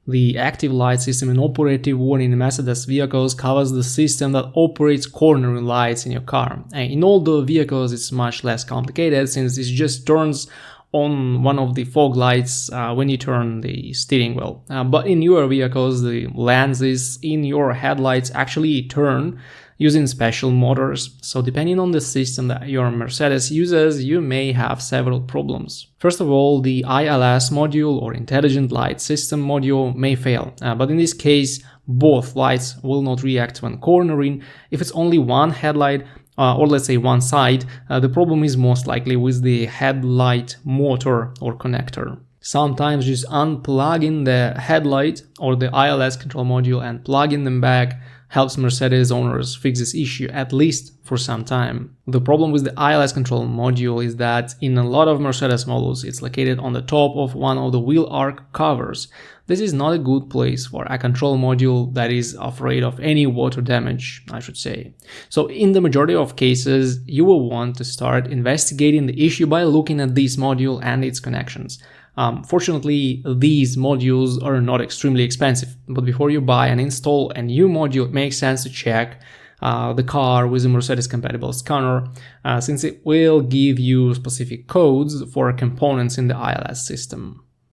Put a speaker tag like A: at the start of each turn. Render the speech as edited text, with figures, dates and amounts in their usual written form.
A: The active light system inoperative warning in Mercedes vehicles covers the system that operates cornering lights in your car. And in older vehicles it's much less complicated, since it just turns on one of the fog lights when you turn the steering wheel. But in newer vehicles, the lenses in your headlights actually turn using special motors. So depending on the system that your Mercedes uses, you may have several problems. First of all, the ILS module or intelligent light system module may fail, but in this case both lights will not react when cornering. If it's only one headlight, or let's say one side, the problem is most likely with the headlight motor or connector. Sometimes just unplugging the headlight or the ILS control module and plugging them back helps Mercedes owners fix this issue, at least for some time. The problem with the ILS control module is that in a lot of Mercedes models it's located on the top of one of the wheel arch covers. This is not a good place for a control module that is afraid of any water damage, I should say. So in the majority of cases, you will want to start investigating the issue by looking at this module and its connections. Fortunately, these modules are not extremely expensive, but before you buy and install a new module, it makes sense to check the car with a Mercedes compatible scanner, since it will give you specific codes for components in the ILS system.